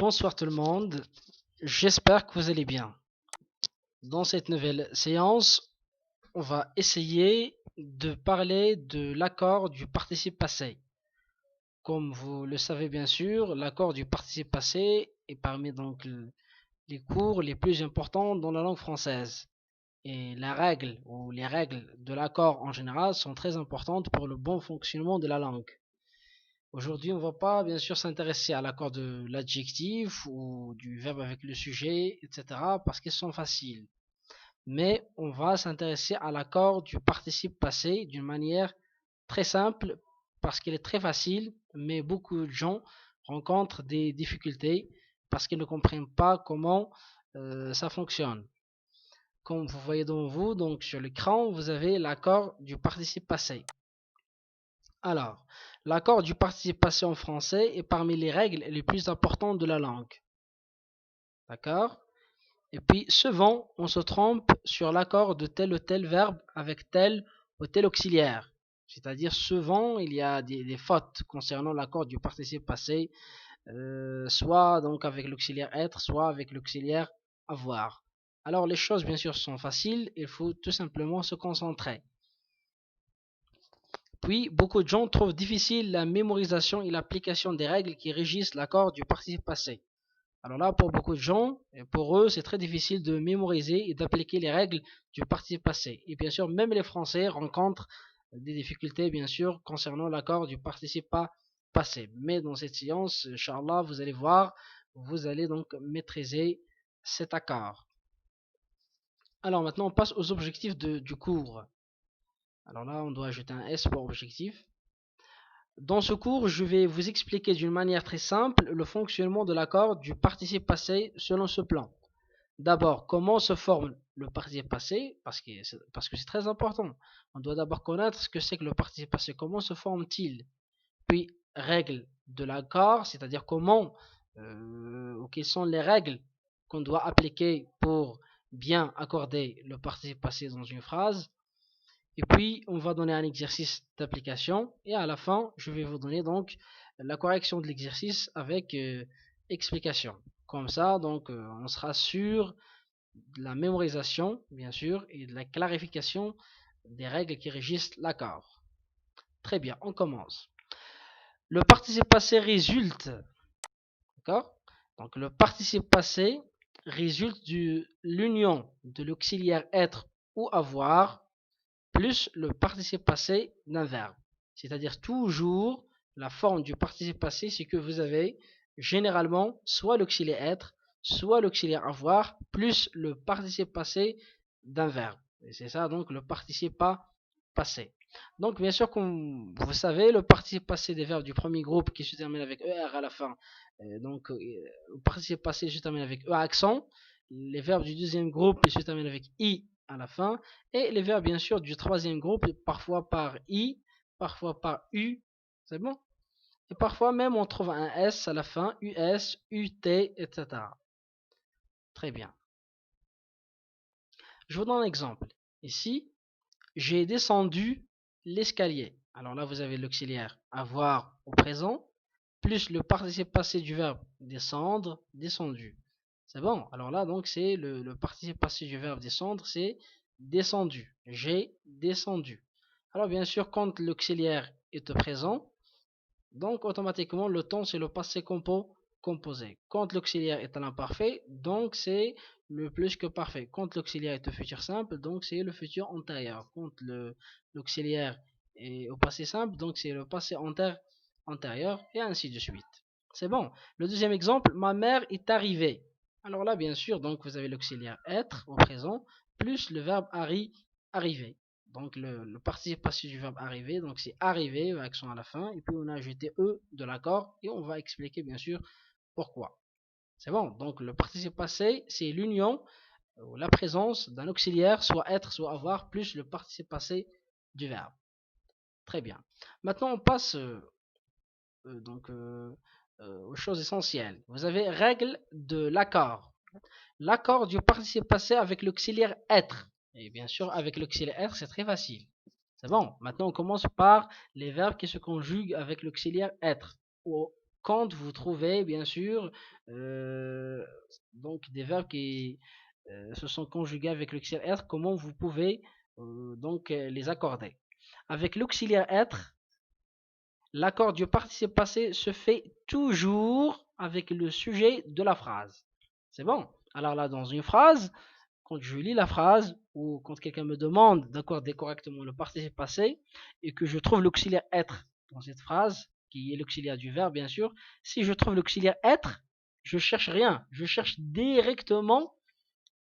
Bonsoir tout le monde, j'espère que vous allez bien. Dans cette nouvelle séance, on va essayer de parler de l'accord du participe passé. Comme vous le savez bien sûr, l'accord du participe passé est parmi donc les cours les plus importants dans la langue française. Et la règle ou les règles de l'accord en général sont très importantes pour le bon fonctionnement de la langue. Aujourd'hui, on ne va pas bien sûr s'intéresser à l'accord de l'adjectif ou du verbe avec le sujet, etc. parce qu'ils sont faciles. Mais on va s'intéresser à l'accord du participe passé d'une manière très simple parce qu'il est très facile, mais beaucoup de gens rencontrent des difficultés parce qu'ils ne comprennent pas comment ça fonctionne. Comme vous voyez devant vous, donc sur l'écran, vous avez l'accord du participe passé. Alors, l'accord du participe passé en français est parmi les règles les plus importantes de la langue. D'accord? Et puis, souvent, on se trompe sur l'accord de tel ou tel verbe avec tel ou tel auxiliaire. C'est-à-dire, souvent, il y a des fautes concernant l'accord du participe passé, soit donc avec l'auxiliaire être, soit avec l'auxiliaire avoir. Alors, les choses, bien sûr, sont faciles, il faut tout simplement se concentrer. Puis, beaucoup de gens trouvent difficile la mémorisation et l'application des règles qui régissent l'accord du participe passé. Alors là, pour beaucoup de gens, pour eux, c'est très difficile de mémoriser et d'appliquer les règles du participe passé. Et bien sûr, même les Français rencontrent des difficultés, bien sûr, concernant l'accord du participe passé. Mais dans cette séance, Inch'Allah, vous allez voir, vous allez donc maîtriser cet accord. Alors maintenant, on passe aux objectifs du cours. Alors là, on doit ajouter un S pour objectif. Dans ce cours, je vais vous expliquer d'une manière très simple le fonctionnement de l'accord du participe passé selon ce plan. D'abord, comment se forme le participe passé, parce que c'est très important. On doit d'abord connaître ce que c'est que le participe passé, comment se forme-t-il. Puis, règles de l'accord, c'est-à-dire comment, ou quelles sont les règles qu'on doit appliquer pour bien accorder le participe passé dans une phrase. Et puis, on va donner un exercice d'application. Et à la fin, je vais vous donner donc la correction de l'exercice avec explication. Comme ça, donc, on sera sûr de la mémorisation, bien sûr, et de la clarification des règles qui régissent l'accord. Très bien, on commence. Le participe passé résulte, d'accord? Donc, le participe passé résulte de l'union de l'auxiliaire être ou avoir plus le participe passé d'un verbe. C'est-à-dire toujours la forme du participe passé, c'est que vous avez généralement soit l'auxiliaire être, soit l'auxiliaire avoir, plus le participe passé d'un verbe. Et c'est ça donc le participe passé. Donc bien sûr, comme vous savez, le participe passé des verbes du premier groupe qui se termine avec ER à la fin, le participe passé se termine avec E accent. Les verbes du deuxième groupe ils se terminent avec I à la fin. Et les verbes, bien sûr, du troisième groupe, parfois par I, parfois par U. C'est bon? Et parfois même, on trouve un S à la fin, US, UT, etc. Très bien. Je vous donne un exemple. Ici, j'ai descendu l'escalier. Alors là, vous avez l'auxiliaire avoir au présent, plus le participe passé du verbe descendre, descendu. C'est bon. Alors là, donc, c'est le participe passé du verbe descendre, c'est descendu. J'ai descendu. Alors, bien sûr, quand l'auxiliaire est présent, donc automatiquement, le temps, c'est le passé composé. Quand l'auxiliaire est à l'imparfait, donc c'est le plus que parfait. Quand l'auxiliaire est au futur simple, donc c'est le futur antérieur. Quand l'auxiliaire est au passé simple, donc c'est le passé antérieur, et ainsi de suite. C'est bon. Le deuxième exemple, ma mère est arrivée. Alors là, bien sûr, donc vous avez l'auxiliaire être au présent, plus le verbe arriver. Donc le participe passé du verbe arriver, donc c'est arriver, accent à la fin, et puis on a ajouté E de l'accord, et on va expliquer bien sûr pourquoi. C'est bon, donc le participe passé, c'est l'union, ou la présence d'un auxiliaire, soit être, soit avoir, plus le participe passé du verbe. Très bien. Maintenant on passe aux choses essentielles. Vous avez règle de l'accord. L'accord du participe passé avec l'auxiliaire être. Et bien sûr, avec l'auxiliaire être, c'est très facile. C'est bon. Maintenant, on commence par les verbes qui se conjuguent avec l'auxiliaire être. Ou quand vous trouvez, bien sûr, donc des verbes qui se sont conjugués avec l'auxiliaire être, comment vous pouvez les accorder. Avec l'auxiliaire être, l'accord du participe passé se fait toujours avec le sujet de la phrase. C'est bon. Alors là, dans une phrase, quand je lis la phrase ou quand quelqu'un me demande d'accorder correctement le participe passé et que je trouve l'auxiliaire être dans cette phrase, qui est l'auxiliaire du verbe bien sûr, si je trouve l'auxiliaire être, je cherche rien, je cherche directement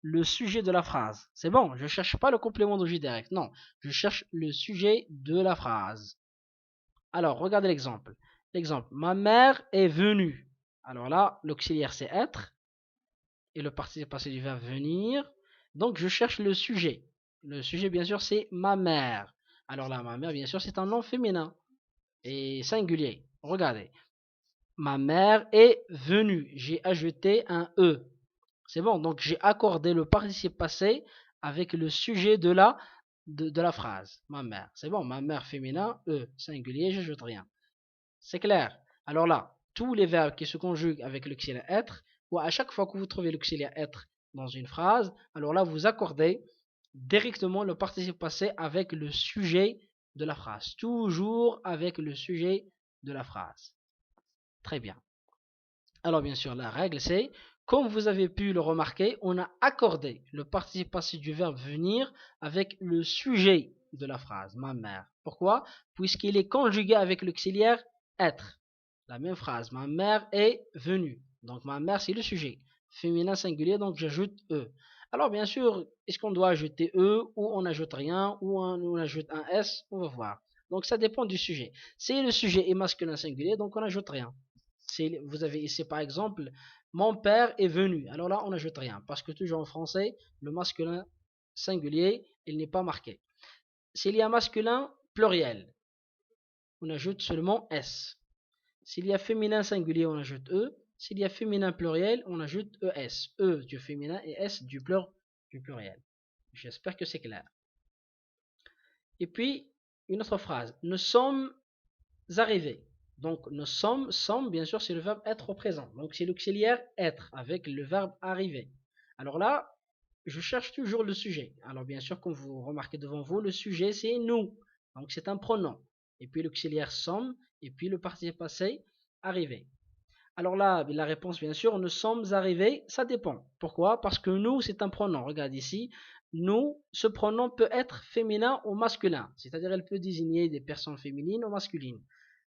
le sujet de la phrase. C'est bon, je ne cherche pas le complément d'objet direct, non, je cherche le sujet de la phrase. Alors, regardez l'exemple. L'exemple, ma mère est venue. Alors là, l'auxiliaire c'est être et le participe passé du verbe venir. Donc, je cherche le sujet. Le sujet, bien sûr, c'est ma mère. Alors là, ma mère, bien sûr, c'est un nom féminin et singulier. Regardez. Ma mère est venue. J'ai ajouté un E. C'est bon. Donc, j'ai accordé le participe passé avec le sujet de la phrase. Ma mère. C'est bon. Ma mère féminin, E. Singulier, j'ajoute rien. C'est clair. Alors là, tous les verbes qui se conjuguent avec l'auxiliaire être, ou à chaque fois que vous trouvez l'auxiliaire être dans une phrase, alors là, vous accordez directement le participe passé avec le sujet de la phrase. Toujours avec le sujet de la phrase. Très bien. Alors bien sûr, la règle c'est, comme vous avez pu le remarquer, on a accordé le participe passé du verbe venir avec le sujet de la phrase, ma mère. Pourquoi? Puisqu'il est conjugué avec l'auxiliaire être. La même phrase, ma mère est venue. Donc ma mère c'est le sujet. Féminin singulier, donc j'ajoute E. Alors bien sûr, est-ce qu'on doit ajouter E ou on n'ajoute rien ou on ajoute un S? On va voir. Donc ça dépend du sujet. Si le sujet est masculin singulier, donc on n'ajoute rien. Vous avez ici par exemple, mon père est venu. Alors là, on n'ajoute rien. Parce que toujours en français, le masculin singulier, il n'est pas marqué. S'il y a masculin pluriel, on ajoute seulement S. S'il y a féminin singulier, on ajoute E. S'il y a féminin pluriel, on ajoute ES. E du féminin et S du pluriel. J'espère que c'est clair. Et puis, une autre phrase. Nous sommes arrivés. Donc, nous sommes, bien sûr, c'est le verbe être au présent. Donc, c'est l'auxiliaire être avec le verbe arriver. Alors là, je cherche toujours le sujet. Alors, bien sûr, comme vous remarquez devant vous, le sujet, c'est nous. Donc, c'est un pronom. Et puis, l'auxiliaire sommes, et puis le participe passé, arrivé. Alors là, la réponse, bien sûr, nous sommes arrivés, ça dépend. Pourquoi? Parce que nous, c'est un pronom. Regarde ici. Nous, ce pronom peut être féminin ou masculin. C'est-à-dire, elle peut désigner des personnes féminines ou masculines.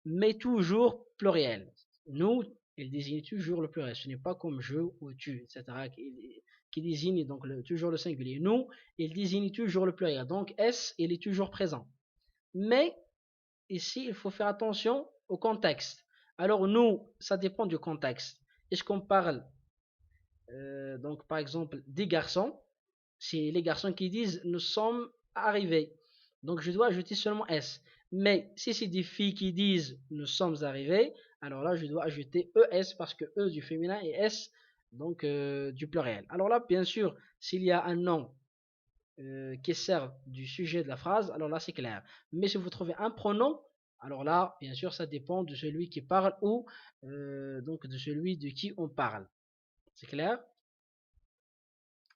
Mais toujours pluriel. Nous, il désigne toujours le pluriel. Ce n'est pas comme je ou tu, etc. qui désigne donc toujours le singulier. Nous, il désigne toujours le pluriel. Donc, S, il est toujours présent. Mais, ici, il faut faire attention au contexte. Alors nous, ça dépend du contexte. Est-ce qu'on parle, donc par exemple, des garçons? C'est les garçons qui disent nous sommes arrivés. Donc je dois ajouter seulement S. Mais si c'est des filles qui disent nous sommes arrivés, alors là je dois ajouter ES parce que E du féminin et S donc du pluriel. Alors là, bien sûr, s'il y a un nom qui sert du sujet de la phrase, alors là c'est clair. Mais si vous trouvez un pronom, alors là, bien sûr, ça dépend de celui qui parle ou donc de celui de qui on parle. C'est clair?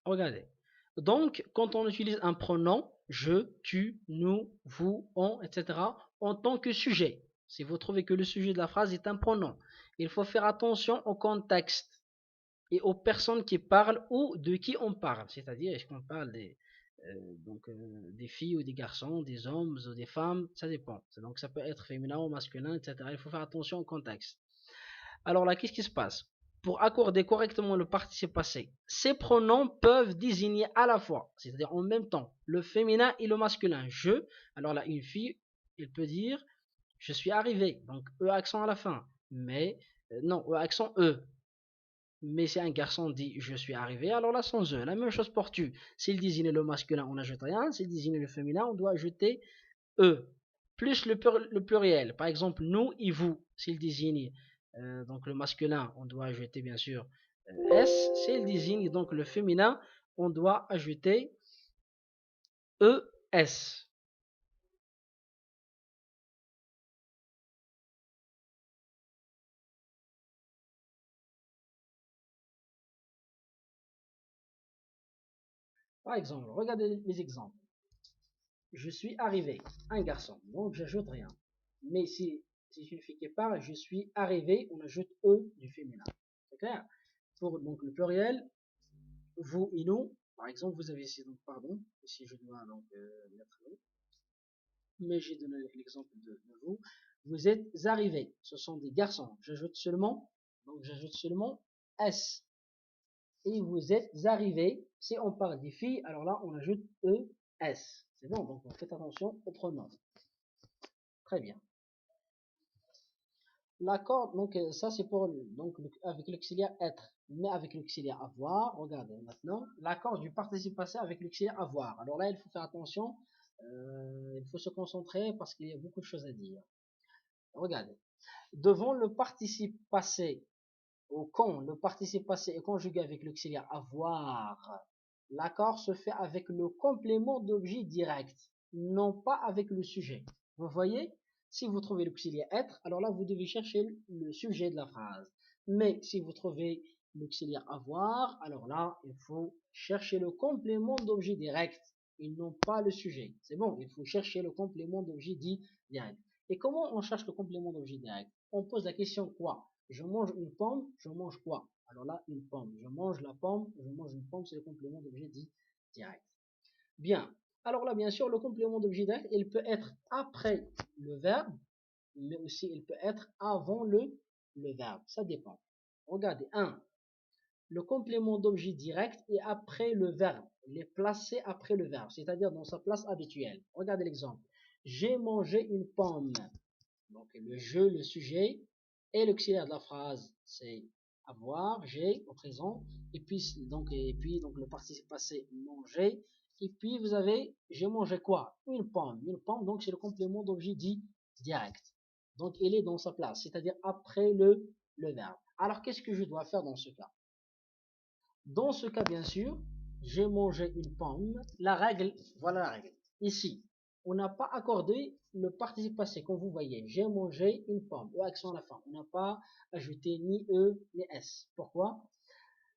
Regardez. Donc, quand on utilise un pronom, je, tu, nous, vous, on, etc., en tant que sujet, si vous trouvez que le sujet de la phrase est un pronom, il faut faire attention au contexte et aux personnes qui parlent ou de qui on parle. C'est-à-dire, est-ce qu'on parle des filles ou des garçons, des hommes ou des femmes, ça dépend. Donc ça peut être féminin ou masculin, etc. Il faut faire attention au contexte. Alors là, qu'est-ce qui se passe? Pour accorder correctement le participe passé, ces pronoms peuvent désigner à la fois, c'est-à-dire en même temps, le féminin et le masculin. Je, alors là, une fille, elle peut dire je suis arrivé, donc E accent à la fin, mais non, E accent E. Mais si un garçon dit je suis arrivé, alors là sans E. La même chose pour tu. S'il désigne le masculin, on n'ajoute rien. S'il désigne le féminin, on doit ajouter E. Plus le pluriel. Par exemple, nous et vous. S'il désigne donc le masculin, on doit ajouter bien sûr S. S'il désigne donc le féminin, on doit ajouter ES. Par exemple, regardez les exemples. Je suis arrivé, un garçon, donc j'ajoute rien. Mais si c'est une fille qui parle, je suis arrivé, on ajoute E du féminin. C'est clair? Pour donc le pluriel, vous et nous, par exemple, vous avez ici, donc pardon, ici je dois donc mettre E, mais j'ai donné l'exemple de vous. Vous êtes arrivés, ce sont des garçons. J'ajoute seulement, donc j'ajoute seulement S. Et vous êtes arrivés, si on parle des filles, alors là on ajoute ES. C'est bon, donc faites attention au pronom. Très bien. L'accord, donc ça c'est pour donc avec l'auxiliaire être, mais avec l'auxiliaire avoir, regardez maintenant, l'accord du participe passé avec l'auxiliaire avoir. Alors là il faut faire attention, il faut se concentrer parce qu'il y a beaucoup de choses à dire. Regardez, devant le participe passé, ou quand le participe passé est conjugué avec l'auxiliaire avoir, l'accord se fait avec le complément d'objet direct, non pas avec le sujet. Vous voyez? Si vous trouvez l'auxiliaire être, alors là, vous devez chercher le sujet de la phrase. Mais si vous trouvez l'auxiliaire avoir, alors là, il faut chercher le complément d'objet direct et non pas le sujet. C'est bon, il faut chercher le complément d'objet dit direct. Et comment on cherche le complément d'objet direct? On pose la question quoi? Je mange une pomme, je mange quoi? Alors là, une pomme. Je mange la pomme, je mange une pomme, c'est le complément d'objet dit direct. Bien. Alors là, bien sûr, le complément d'objet direct, il peut être après le verbe, mais aussi il peut être avant le verbe. Ça dépend. Regardez, 1. Le complément d'objet direct est après le verbe. Il est placé après le verbe, c'est-à-dire dans sa place habituelle. Regardez l'exemple. J'ai mangé une pomme. Donc le je, le sujet, et l'auxiliaire de la phrase, c'est avoir, j'ai au présent, et puis donc le participe passé manger, et puis vous avez j'ai mangé quoi? Une pomme, donc c'est le complément d'objet dit direct. Donc il est dans sa place, c'est-à-dire après le verbe. Alors qu'est-ce que je dois faire dans ce cas? Dans ce cas, bien sûr, j'ai mangé une pomme. La règle, voilà la règle. Ici, on n'a pas accordé le participe passé, comme vous voyez. J'ai mangé une pomme, ou accent à la fin. On n'a pas ajouté ni E ni S. Pourquoi?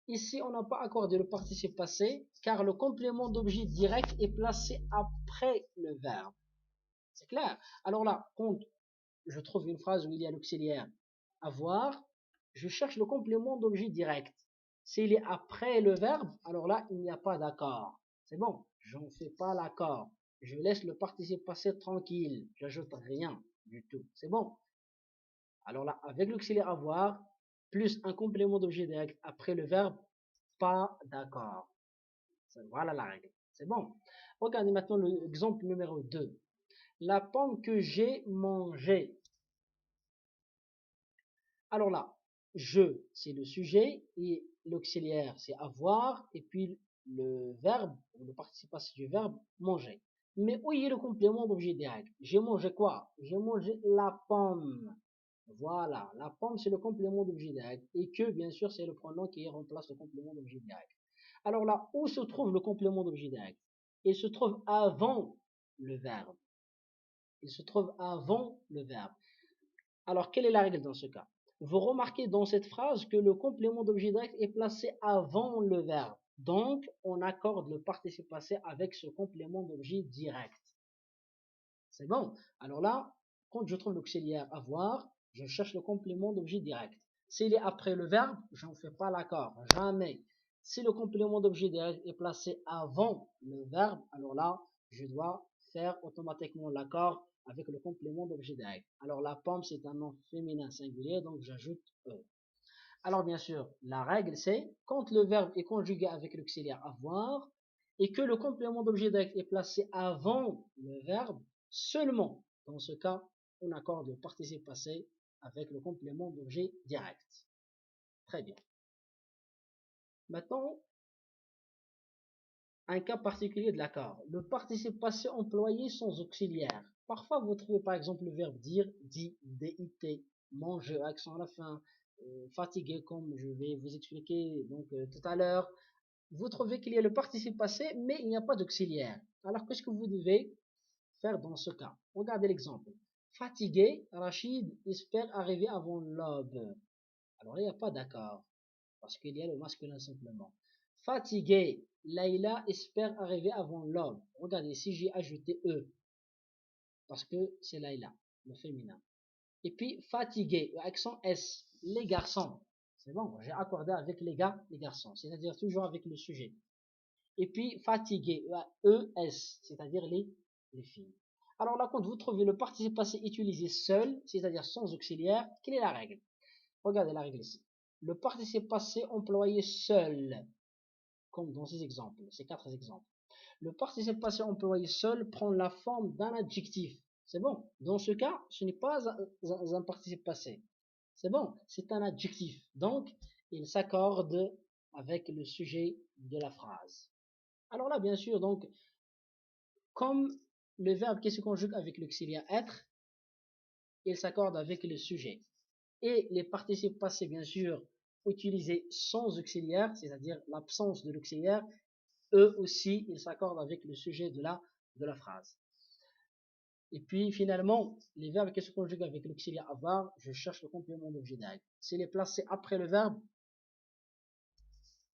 Ici, on n'a pas accordé le participe passé, car le complément d'objet direct est placé après le verbe. C'est clair? Alors là, quand je trouve une phrase où il y a l'auxiliaire avoir, je cherche le complément d'objet direct. S'il est après le verbe, alors là, il n'y a pas d'accord. C'est bon, j'en fais pas l'accord. Je laisse le participe passé tranquille. J'ajoute rien du tout. C'est bon. Alors là, avec l'auxiliaire avoir, plus un complément d'objet direct après le verbe, pas d'accord. Voilà la règle. C'est bon. Regardez maintenant l'exemple numéro 2. La pomme que j'ai mangée. Alors là, je, c'est le sujet, et l'auxiliaire, c'est avoir, et puis le verbe, le participe passé du verbe, manger. Mais où est le complément d'objet direct? J'ai mangé quoi? J'ai mangé la pomme. Voilà, la pomme, c'est le complément d'objet direct, et que, bien sûr, c'est le pronom qui remplace le complément d'objet direct. Alors là, où se trouve le complément d'objet direct? Il se trouve avant le verbe. Il se trouve avant le verbe. Alors, quelle est la règle dans ce cas? Vous remarquez dans cette phrase que le complément d'objet direct est placé avant le verbe. Donc, on accorde le participe passé avec ce complément d'objet direct. C'est bon. Alors là, quand je trouve l'auxiliaire avoir, je cherche le complément d'objet direct. S'il est après le verbe, je n'en fais pas l'accord. Jamais. Si le complément d'objet direct est placé avant le verbe, alors là, je dois faire automatiquement l'accord avec le complément d'objet direct. Alors la pomme, c'est un nom féminin singulier, donc j'ajoute E. Alors bien sûr, la règle c'est, quand le verbe est conjugué avec l'auxiliaire avoir, et que le complément d'objet direct est placé avant le verbe, seulement dans ce cas, on accorde le participe passé avec le complément d'objet direct. Très bien. Maintenant, un cas particulier de l'accord. Le participe passé employé sans auxiliaire. Parfois, vous trouvez par exemple le verbe dire, dit, dit, manger, accent à la fin, fatigué, comme je vais vous expliquer donc tout à l'heure. Vous trouvez qu'il y a le participe passé, mais il n'y a pas d'auxiliaire. Alors, qu'est-ce que vous devez faire dans ce cas? Regardez l'exemple. Fatigué, Rachid espère arriver avant l'aube. Alors, il n'y a pas d'accord, parce qu'il y a le masculin simplement. Fatigué. Laïla espère arriver avant l'aube. Regardez, si j'ai ajouté E, parce que c'est Laïla, le féminin. Et puis fatigué, accent S, les garçons. C'est bon, j'ai accordé avec les gars, les garçons, c'est-à-dire toujours avec le sujet. Et puis fatigué, ES, c'est-à-dire les filles. Alors là, quand vous trouvez le participe passé utilisé seul, c'est-à-dire sans auxiliaire, quelle est la règle? Regardez la règle ici. Le participe passé employé seul, comme dans ces exemples, ces quatre exemples. Le participe passé employé seul prend la forme d'un adjectif. C'est bon. Dans ce cas, ce n'est pas un participe passé. C'est bon. C'est un adjectif. Donc, il s'accorde avec le sujet de la phrase. Alors là, bien sûr, donc, comme le verbe qui se conjugue avec l'auxiliaire être, il s'accorde avec le sujet. Et les participes passés, bien sûr, utilisés sans auxiliaire, c'est-à-dire l'absence de l'auxiliaire, eux aussi, ils s'accordent avec le sujet de la phrase. Et puis, finalement, les verbes qui se conjuguent avec l'auxiliaire avoir, je cherche le complément d'objet direct. S'il est placé après le verbe,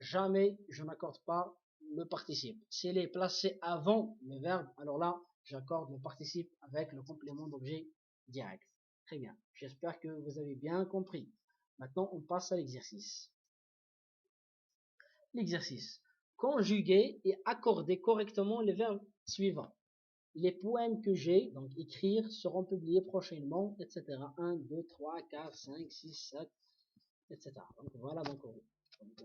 jamais je n'accorde pas le participe. S'il est placé avant le verbe, alors là, j'accorde le participe avec le complément d'objet direct. Très bien. J'espère que vous avez bien compris. Maintenant, on passe à l'exercice. L'exercice. Conjuguer et accorder correctement les verbes suivants. Les poèmes que j'ai, donc écrire, seront publiés prochainement, etc. 1, 2, 3, 4, 5, 6, 7, etc. Donc voilà, donc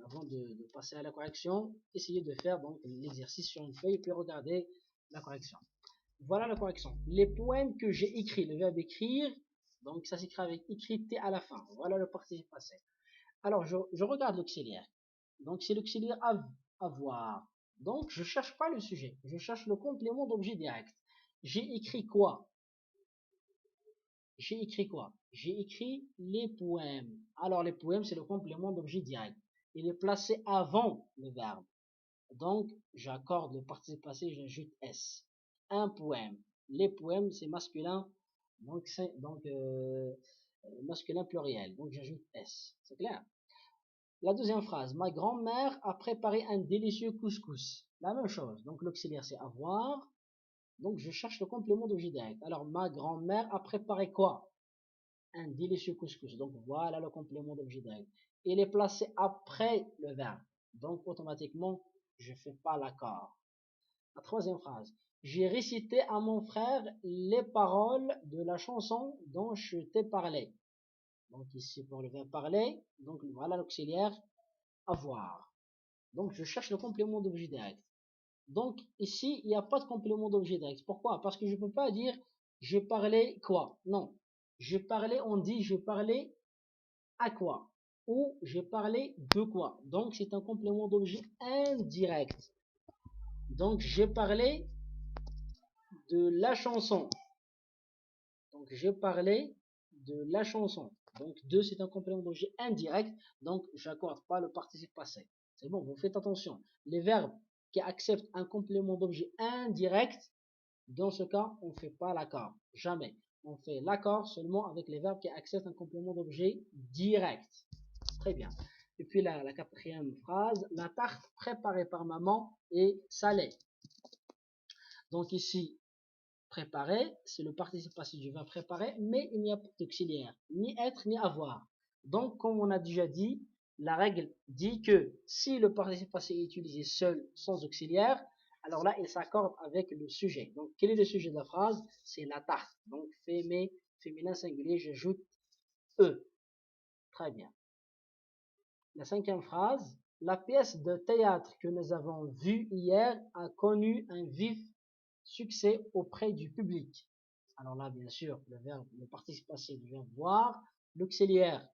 avant de passer à la correction, essayez de faire donc l'exercice sur une feuille, puis regardez la correction. Voilà la correction. Les poèmes que j'ai écrits, le verbe écrire, donc ça s'écrit avec écrit T à la fin. Voilà le participe passé. Alors je regarde l'auxiliaire. Donc c'est l'auxiliaire avoir. Donc je cherche pas le sujet, je cherche le complément d'objet direct. J'ai écrit quoi? J'ai écrit quoi? J'ai écrit les poèmes. Alors les poèmes, c'est le complément d'objet direct. Il est placé avant le verbe. Donc j'accorde le participe passé, j'ajoute S. Un poème. Les poèmes, c'est masculin. Donc c'est masculin pluriel. Donc j'ajoute S. C'est clair? La deuxième phrase. Ma grand-mère a préparé un délicieux couscous. La même chose. Donc l'auxiliaire, c'est avoir. Donc, je cherche le complément d'objet direct. Alors, ma grand-mère a préparé quoi? Un délicieux couscous. Donc, voilà le complément d'objet direct. Il est placé après le verbe. Donc, automatiquement, je ne fais pas l'accord. La troisième phrase. J'ai récité à mon frère les paroles de la chanson dont je t'ai parlé. Donc, ici, pour le verbe parler, donc voilà l'auxiliaire avoir. Donc, je cherche le complément d'objet direct. Donc, ici, il n'y a pas de complément d'objet direct. Pourquoi? Parce que je ne peux pas dire je parlais quoi. Non. Je parlais, on dit je parlais à quoi. Ou je parlais de quoi. Donc, c'est un complément d'objet indirect. Donc, j'ai parlé de la chanson. Donc, j'ai parlé de la chanson. Donc, de, c'est un complément d'objet indirect. Donc, j'accorde pas le participe passé. C'est bon, vous faites attention. Les verbes qui acceptent un complément d'objet indirect, dans ce cas, on ne fait pas l'accord. Jamais. On fait l'accord seulement avec les verbes qui acceptent un complément d'objet direct. Très bien. Et puis la quatrième phrase, la tarte préparée par maman est salée. Donc ici, préparer, c'est le participe passé du verbe préparer, mais il n'y a pas d'auxiliaire, ni être, ni avoir. Donc, comme on a déjà dit, la règle dit que si le participe passé est utilisé seul, sans auxiliaire, alors là, il s'accorde avec le sujet. Donc, quel est le sujet de la phrase? C'est la tarte. Donc, féminin singulier, j'ajoute E. Très bien. La cinquième phrase, la pièce de théâtre que nous avons vue hier a connu un vif succès auprès du public. Alors là, bien sûr, le participe passé du verbe voir, l'auxiliaire,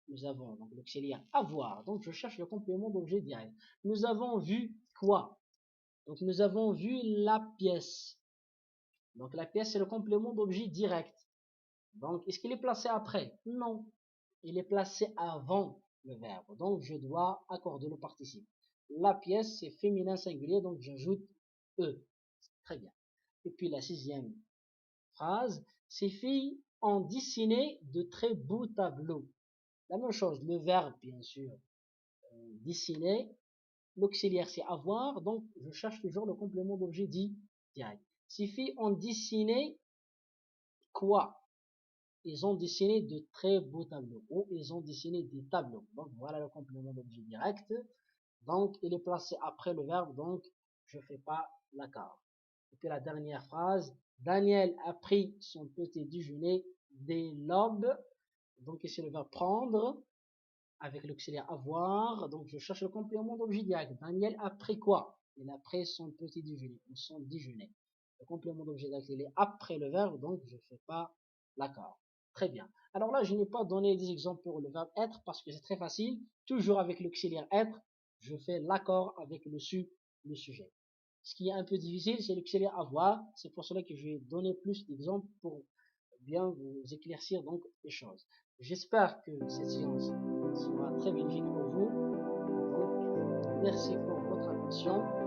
nous avons donc l'auxiliaire avoir. Donc je cherche le complément d'objet direct. Nous avons vu quoi? Donc nous avons vu la pièce. Donc la pièce, c'est le complément d'objet direct. Donc est-ce qu'il est placé après? Non. Il est placé avant le verbe. Donc je dois accorder le participe. La pièce, c'est féminin singulier, donc j'ajoute E. Très bien. Et puis la sixième phrase, ces filles ont dessiné de très beaux tableaux. La même chose, le verbe, bien sûr, dessiner, l'auxiliaire c'est avoir, donc je cherche toujours le complément d'objet dit direct. Ces filles ont dessiné quoi? Ils ont dessiné de très beaux tableaux, ou ils ont dessiné des tableaux. Donc voilà le complément d'objet direct. Donc il est placé après le verbe, donc je ne fais pas l'accord. Et puis la dernière phrase, Daniel a pris son petit déjeuner des lobes. Donc ici le verbe prendre avec l'auxiliaire avoir. Donc je cherche le complément d'objet direct. Daniel a pris quoi? Il a pris son petit déjeuner ou son déjeuner. Le complément d'objet direct il est après le verbe, donc je ne fais pas l'accord. Très bien. Alors là, je n'ai pas donné des exemples pour le verbe être parce que c'est très facile. Toujours avec l'auxiliaire être, je fais l'accord avec le sujet. Ce qui est un peu difficile, c'est l'auxiliaire avoir. C'est pour cela que je vais donner plus d'exemples pour bien vous éclaircir donc les choses. J'espère que cette séance sera très bénéfique pour vous. Donc, merci pour votre attention.